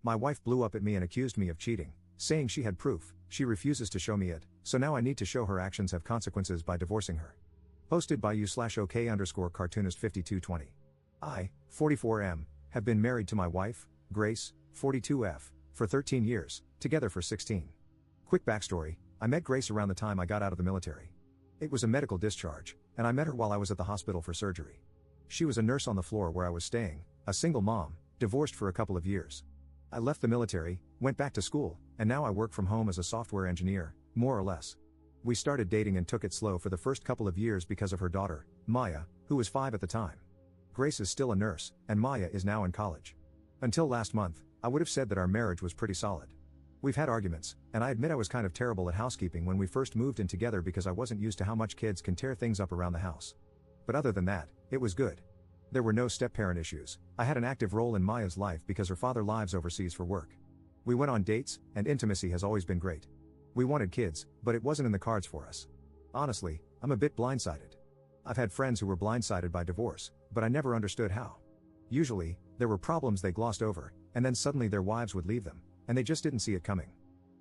My wife blew up at me and accused me of cheating, saying she had proof. She refuses to show me it, so now I need to show her actions have consequences by divorcing her. Posted by u/OK_cartoonist 5220. I, 44M, have been married to my wife, Grace, 42F, for 13 years, together for 16. Quick backstory, I met Grace around the time I got out of the military. It was a medical discharge, and I met her while I was at the hospital for surgery. She was a nurse on the floor where I was staying, a single mom, divorced for a couple of years. I left the military, went back to school, and now I work from home as a software engineer, more or less. We started dating and took it slow for the first couple of years because of her daughter, Maya, who was 5 at the time. Grace is still a nurse, and Maya is now in college. Until last month, I would have said that our marriage was pretty solid. We've had arguments, and I admit I was kind of terrible at housekeeping when we first moved in together because I wasn't used to how much kids can tear things up around the house. But other than that, it was good. There were no step-parent issues. I had an active role in Maya's life because her father lives overseas for work. We went on dates, and intimacy has always been great. We wanted kids, but it wasn't in the cards for us. Honestly, I'm a bit blindsided. I've had friends who were blindsided by divorce, but I never understood how. Usually, there were problems they glossed over, and then suddenly their wives would leave them, and they just didn't see it coming.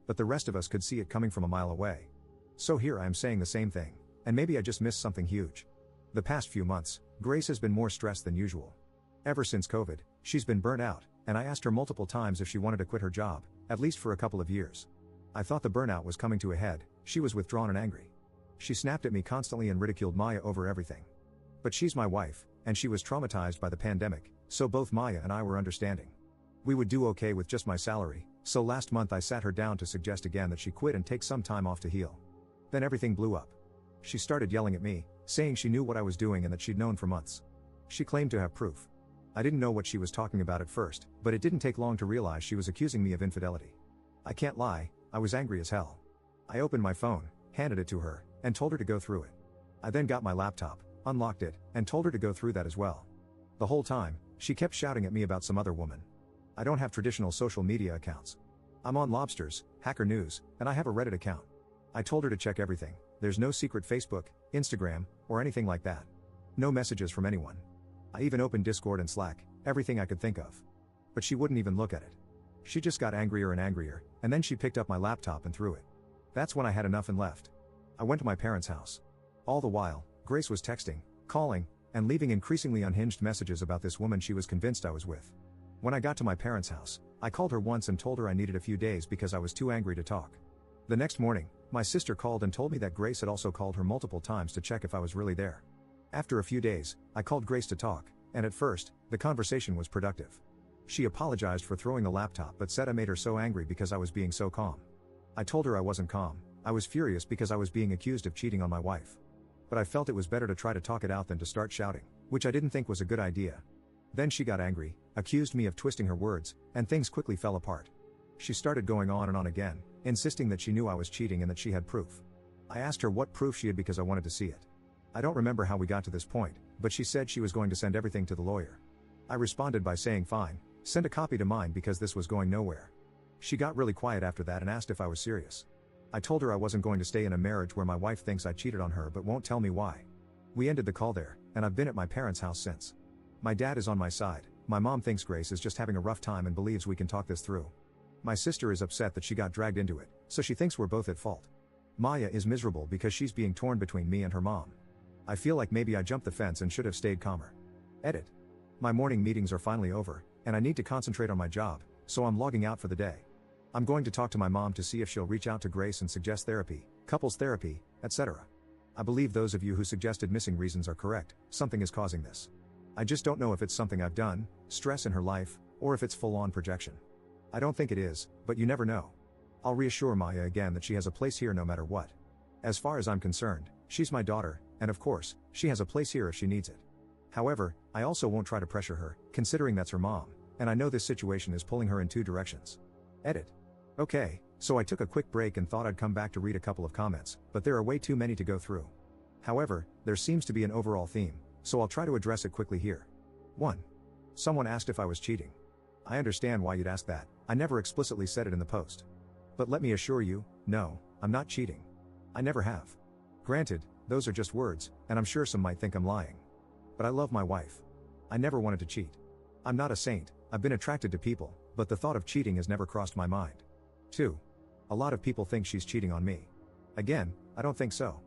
But the rest of us could see it coming from a mile away. So here I am saying the same thing, and maybe I just missed something huge. The past few months, Grace has been more stressed than usual. Ever since COVID, she's been burnt out, and I asked her multiple times if she wanted to quit her job, at least for a couple of years. I thought the burnout was coming to a head. She was withdrawn and angry. She snapped at me constantly and ridiculed Maya over everything. But she's my wife, and she was traumatized by the pandemic, so both Maya and I were understanding. We would do okay with just my salary, so last month I sat her down to suggest again that she quit and take some time off to heal. Then everything blew up. She started yelling at me, saying she knew what I was doing and that she'd known for months. She claimed to have proof. I didn't know what she was talking about at first, but it didn't take long to realize she was accusing me of infidelity. I can't lie, I was angry as hell. I opened my phone, handed it to her, and told her to go through it. I then got my laptop, unlocked it, and told her to go through that as well. The whole time, she kept shouting at me about some other woman. I don't have traditional social media accounts. I'm on Lobsters, Hacker News, and I have a Reddit account. I told her to check everything. There's no secret Facebook, Instagram, or anything like that. No messages from anyone. I even opened Discord and Slack, everything I could think of. But she wouldn't even look at it. She just got angrier and angrier, and then she picked up my laptop and threw it. That's when I had enough and left. I went to my parents' house. All the while, Grace was texting, calling, and leaving increasingly unhinged messages about this woman she was convinced I was with. When I got to my parents' house, I called her once and told her I needed a few days because I was too angry to talk. The next morning, my sister called and told me that Grace had also called her multiple times to check if I was really there. After a few days, I called Grace to talk, and at first, the conversation was productive. She apologized for throwing the laptop but said I made her so angry because I was being so calm. I told her I wasn't calm, I was furious because I was being accused of cheating on my wife. But I felt it was better to try to talk it out than to start shouting, which I didn't think was a good idea. Then she got angry, accused me of twisting her words, and things quickly fell apart. She started going on and on again, insisting that she knew I was cheating and that she had proof. I asked her what proof she had because I wanted to see it. I don't remember how we got to this point, but she said she was going to send everything to the lawyer. I responded by saying fine, send a copy to mine because this was going nowhere. She got really quiet after that and asked if I was serious. I told her I wasn't going to stay in a marriage where my wife thinks I cheated on her but won't tell me why. We ended the call there, and I've been at my parents' house since. My dad is on my side, my mom thinks Grace is just having a rough time and believes we can talk this through. My sister is upset that she got dragged into it, so she thinks we're both at fault. Maya is miserable because she's being torn between me and her mom. I feel like maybe I jumped the fence and should have stayed calmer. Edit. My morning meetings are finally over, and I need to concentrate on my job, so I'm logging out for the day. I'm going to talk to my mom to see if she'll reach out to Grace and suggest therapy, couples therapy, etc. I believe those of you who suggested missing reasons are correct, something is causing this. I just don't know if it's something I've done, stress in her life, or if it's full-on projection. I don't think it is, but you never know. I'll reassure Maya again that she has a place here no matter what. As far as I'm concerned, she's my daughter, and of course, she has a place here if she needs it. However, I also won't try to pressure her, considering that's her mom, and I know this situation is pulling her in two directions. Edit. Okay, so I took a quick break and thought I'd come back to read a couple of comments, but there are way too many to go through. However, there seems to be an overall theme, so I'll try to address it quickly here. 1. Someone asked if I was cheating. I understand why you'd ask that, I never explicitly said it in the post. But let me assure you, no, I'm not cheating. I never have. Granted, those are just words, and I'm sure some might think I'm lying. But I love my wife. I never wanted to cheat. I'm not a saint, I've been attracted to people, but the thought of cheating has never crossed my mind. 2. A lot of people think she's cheating on me. Again, I don't think so.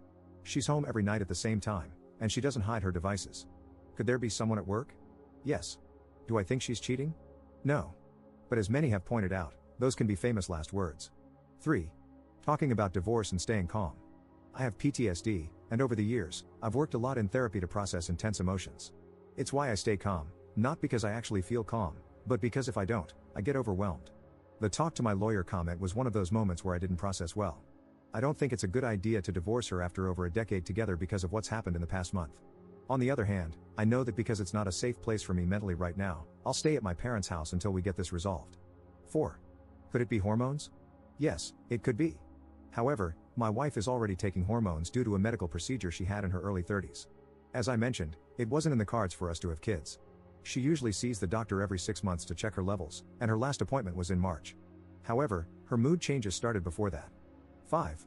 She's home every night at the same time, and she doesn't hide her devices. Could there be someone at work? Yes. Do I think she's cheating? No. But as many have pointed out, those can be famous last words. 3. Talking about divorce and staying calm. I have PTSD, and over the years, I've worked a lot in therapy to process intense emotions. It's why I stay calm, not because I actually feel calm, but because if I don't, I get overwhelmed. The talk to my lawyer comment was one of those moments where I didn't process well. I don't think it's a good idea to divorce her after over a decade together because of what's happened in the past month. On the other hand, I know that because it's not a safe place for me mentally right now, I'll stay at my parents' house until we get this resolved. 4. Could it be hormones? Yes, it could be. However, my wife is already taking hormones due to a medical procedure she had in her early 30s. As I mentioned, it wasn't in the cards for us to have kids. She usually sees the doctor every 6 months to check her levels, and her last appointment was in March. However, her mood changes started before that. 5.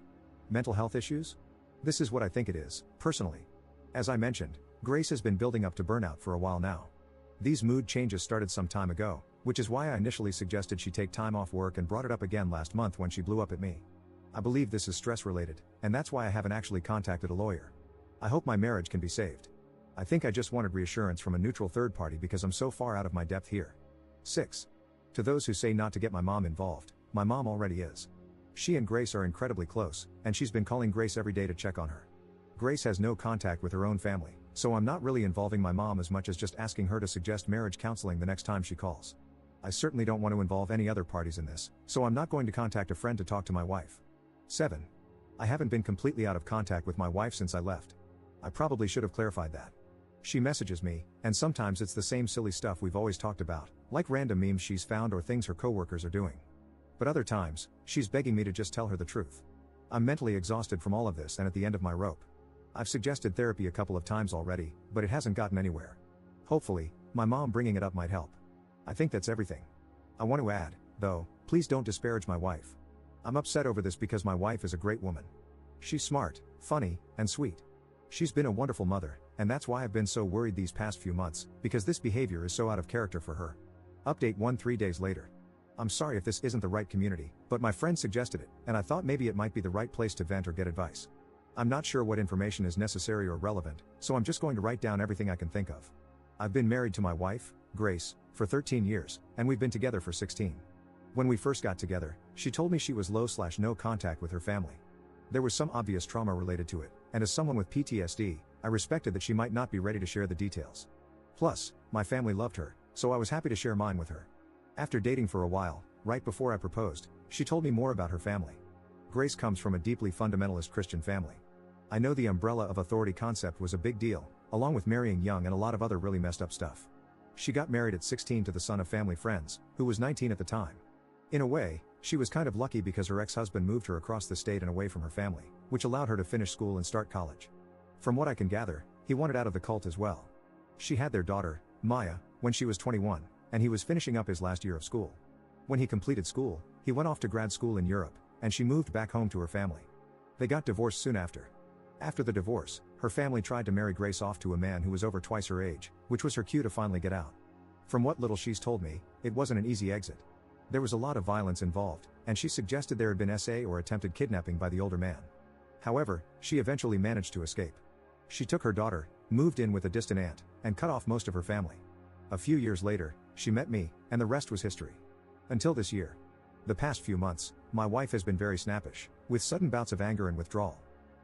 Mental health issues? This is what I think it is, personally. As I mentioned, Grace has been building up to burnout for a while now. These mood changes started some time ago, which is why I initially suggested she take time off work and brought it up again last month when she blew up at me. I believe this is stress related, and that's why I haven't actually contacted a lawyer. I hope my marriage can be saved. I think I just wanted reassurance from a neutral third party because I'm so far out of my depth here. 6. To those who say not to get my mom involved, my mom already is. She and Grace are incredibly close, and she's been calling Grace every day to check on her. Grace has no contact with her own family, so I'm not really involving my mom as much as just asking her to suggest marriage counseling the next time she calls. I certainly don't want to involve any other parties in this, so I'm not going to contact a friend to talk to my wife. 7. I haven't been completely out of contact with my wife since I left. I probably should have clarified that. She messages me, and sometimes it's the same silly stuff we've always talked about, like random memes she's found or things her coworkers are doing. But other times, she's begging me to just tell her the truth. I'm mentally exhausted from all of this and at the end of my rope. I've suggested therapy a couple of times already, but it hasn't gotten anywhere. Hopefully, my mom bringing it up might help. I think that's everything. I want to add, though, please don't disparage my wife. I'm upset over this because my wife is a great woman. She's smart, funny, and sweet. She's been a wonderful mother, and that's why I've been so worried these past few months, because this behavior is so out of character for her. Update 3 days later. I'm sorry if this isn't the right community, but my friend suggested it, and I thought maybe it might be the right place to vent or get advice. I'm not sure what information is necessary or relevant, so I'm just going to write down everything I can think of. I've been married to my wife, Grace, for 13 years, and we've been together for 16. When we first got together, she told me she was low/no contact with her family. There was some obvious trauma related to it, and as someone with PTSD, I respected that she might not be ready to share the details. Plus, my family loved her, so I was happy to share mine with her. After dating for a while, right before I proposed, she told me more about her family. Grace comes from a deeply fundamentalist Christian family. I know the umbrella of authority concept was a big deal, along with marrying young and a lot of other really messed up stuff. She got married at 16 to the son of family friends, who was 19 at the time. In a way, she was kind of lucky because her ex-husband moved her across the state and away from her family, which allowed her to finish school and start college. From what I can gather, he wanted out of the cult as well. She had their daughter, Maya, when she was 21, and he was finishing up his last year of school. When he completed school, he went off to grad school in Europe, and she moved back home to her family. They got divorced soon after. After the divorce, her family tried to marry Grace off to a man who was over twice her age, which was her cue to finally get out. From what little she's told me, it wasn't an easy exit. There was a lot of violence involved, and she suggested there had been SA or attempted kidnapping by the older man. However, she eventually managed to escape. She took her daughter, moved in with a distant aunt, and cut off most of her family. A few years later, she met me, and the rest was history. Until this year. The past few months, my wife has been very snappish, with sudden bouts of anger and withdrawal.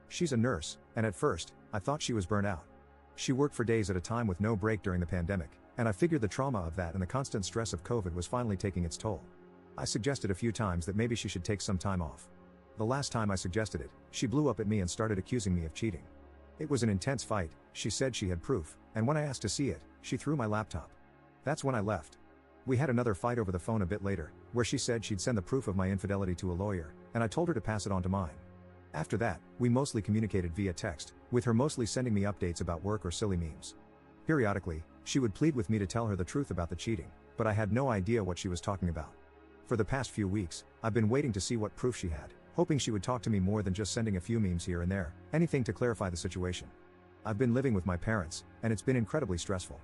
She's a nurse, and at first, I thought she was burnt out. She worked for days at a time with no break during the pandemic, and I figured the trauma of that and the constant stress of COVID was finally taking its toll. I suggested a few times that maybe she should take some time off. The last time I suggested it, she blew up at me and started accusing me of cheating. It was an intense fight. She said she had proof, and when I asked to see it, she threw my laptop. That's when I left. We had another fight over the phone a bit later, where she said she'd send the proof of my infidelity to a lawyer, and I told her to pass it on to mine. After that, we mostly communicated via text, with her mostly sending me updates about work or silly memes. Periodically, she would plead with me to tell her the truth about the cheating, but I had no idea what she was talking about. For the past few weeks, I've been waiting to see what proof she had, hoping she would talk to me more than just sending a few memes here and there, anything to clarify the situation. I've been living with my parents, and it's been incredibly stressful.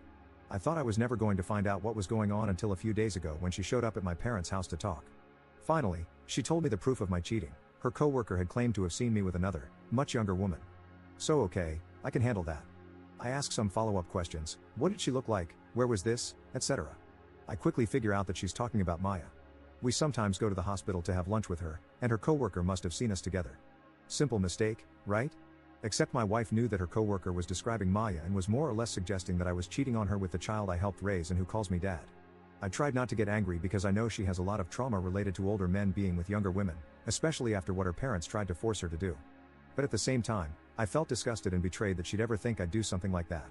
I thought I was never going to find out what was going on until a few days ago when she showed up at my parents' house to talk. Finally, she told me the proof of my cheating. Her coworker had claimed to have seen me with another, much younger woman. So okay, I can handle that. I ask some follow-up questions. What did she look like? Where was this? Etc. I quickly figure out that she's talking about Maya. We sometimes go to the hospital to have lunch with her, and her coworker must have seen us together. Simple mistake, right? Except my wife knew that her coworker was describing Maya and was more or less suggesting that I was cheating on her with the child I helped raise and who calls me dad. I tried not to get angry because I know she has a lot of trauma related to older men being with younger women, especially after what her parents tried to force her to do. But at the same time, I felt disgusted and betrayed that she'd ever think I'd do something like that.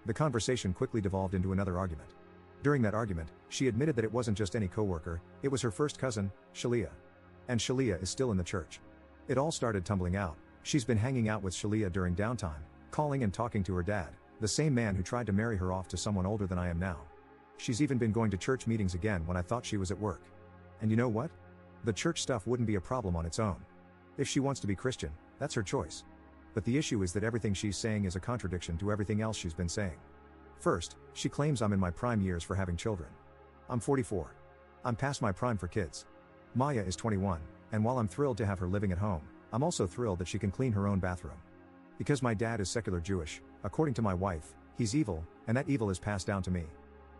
The conversation quickly devolved into another argument. During that argument, she admitted that it wasn't just any coworker, it was her first cousin, Shalia. And Shalia is still in the church. It all started tumbling out. She's been hanging out with Shalia during downtime, calling and talking to her dad, the same man who tried to marry her off to someone older than I am now. She's even been going to church meetings again when I thought she was at work. And you know what? The church stuff wouldn't be a problem on its own. If she wants to be Christian, that's her choice. But the issue is that everything she's saying is a contradiction to everything else she's been saying. First, she claims I'm in my prime years for having children. I'm 44. I'm past my prime for kids. Maya is 21, and while I'm thrilled to have her living at home, I'm also thrilled that she can clean her own bathroom. Because my dad is secular Jewish, according to my wife, he's evil, and that evil is passed down to me.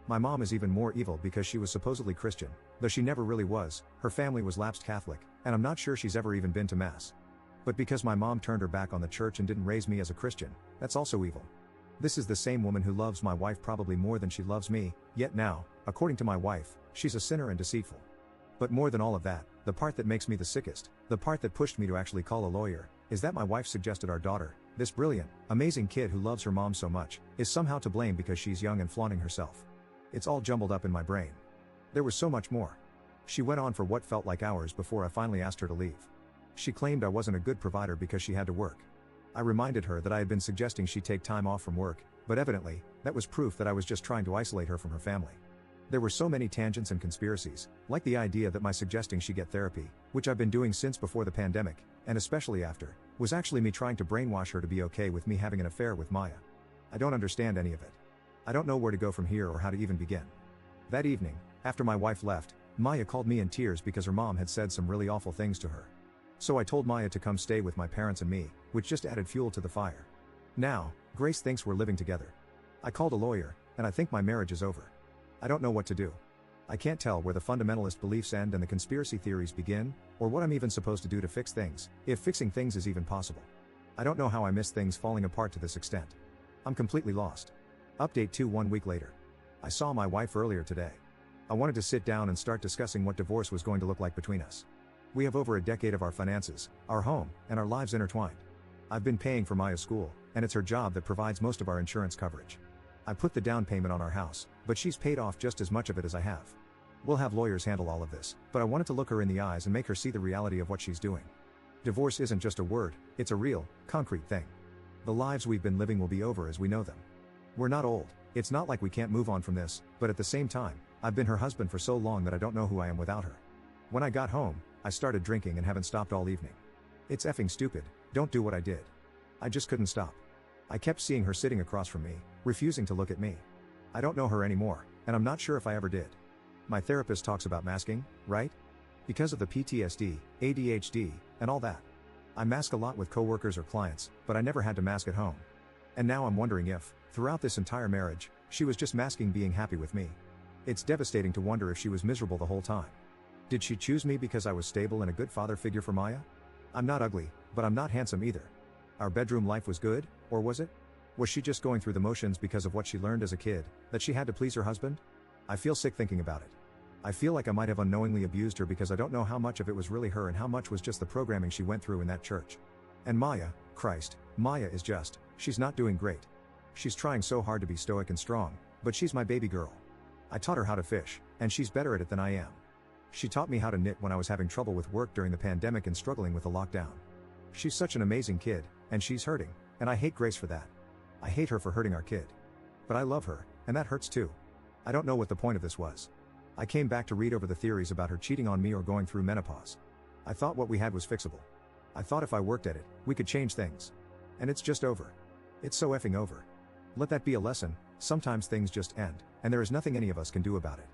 My mom is even more evil because she was supposedly Christian, though she never really was. Her family was lapsed Catholic, and I'm not sure she's ever even been to Mass. But because my mom turned her back on the church and didn't raise me as a Christian, that's also evil. This is the same woman who loves my wife probably more than she loves me, yet now, according to my wife, she's a sinner and deceitful. But more than all of that, the part that makes me the sickest, the part that pushed me to actually call a lawyer, is that my wife suggested our daughter, this brilliant, amazing kid who loves her mom so much, is somehow to blame because she's young and flaunting herself. It's all jumbled up in my brain. There was so much more. She went on for what felt like hours before I finally asked her to leave. She claimed I wasn't a good provider because she had to work. I reminded her that I had been suggesting she take time off from work, but evidently, that was proof that I was just trying to isolate her from her family. There were so many tangents and conspiracies, like the idea that my suggesting she get therapy, which I've been doing since before the pandemic, and especially after, was actually me trying to brainwash her to be okay with me having an affair with Maya. I don't understand any of it. I don't know where to go from here or how to even begin. That evening, after my wife left, Maya called me in tears because her mom had said some really awful things to her. So I told Maya to come stay with my parents and me, which just added fuel to the fire. Now, Grace thinks we're living together. I called a lawyer, and I think my marriage is over. I don't know what to do. I can't tell where the fundamentalist beliefs end and the conspiracy theories begin, or what I'm even supposed to do to fix things, if fixing things is even possible. I don't know how I missed things falling apart to this extent. I'm completely lost. Update 2 1 week later. I saw my wife earlier today. I wanted to sit down and start discussing what divorce was going to look like between us. We have over a decade of our finances, our home, and our lives intertwined. I've been paying for Maya's school, and it's her job that provides most of our insurance coverage. I put the down payment on our house, but she's paid off just as much of it as I have. We'll have lawyers handle all of this, but I wanted to look her in the eyes and make her see the reality of what she's doing. Divorce isn't just a word, it's a real, concrete thing. The lives we've been living will be over as we know them. We're not old, it's not like we can't move on from this, but at the same time, I've been her husband for so long that I don't know who I am without her. When I got home, I started drinking and haven't stopped all evening. It's effing stupid, don't do what I did. I just couldn't stop. I kept seeing her sitting across from me, refusing to look at me. I don't know her anymore, and I'm not sure if I ever did. My therapist talks about masking, right? Because of the PTSD, ADHD, and all that. I mask a lot with coworkers or clients, but I never had to mask at home. And now I'm wondering if, throughout this entire marriage, she was just masking being happy with me. It's devastating to wonder if she was miserable the whole time. Did she choose me because I was stable and a good father figure for Maya? I'm not ugly, but I'm not handsome either. Our bedroom life was good, or was it? Was she just going through the motions because of what she learned as a kid, that she had to please her husband? I feel sick thinking about it. I feel like I might have unknowingly abused her because I don't know how much of it was really her and how much was just the programming she went through in that church. And Maya, Christ, Maya is just, she's not doing great. She's trying so hard to be stoic and strong, but she's my baby girl. I taught her how to fish, and she's better at it than I am. She taught me how to knit when I was having trouble with work during the pandemic and struggling with the lockdown. She's such an amazing kid, and she's hurting, and I hate Grace for that. I hate her for hurting our kid. But I love her, and that hurts too. I don't know what the point of this was. I came back to read over the theories about her cheating on me or going through menopause. I thought what we had was fixable. I thought if I worked at it, we could change things. And it's just over. It's so effing over. Let that be a lesson, Sometimes things just end, and there is nothing any of us can do about it.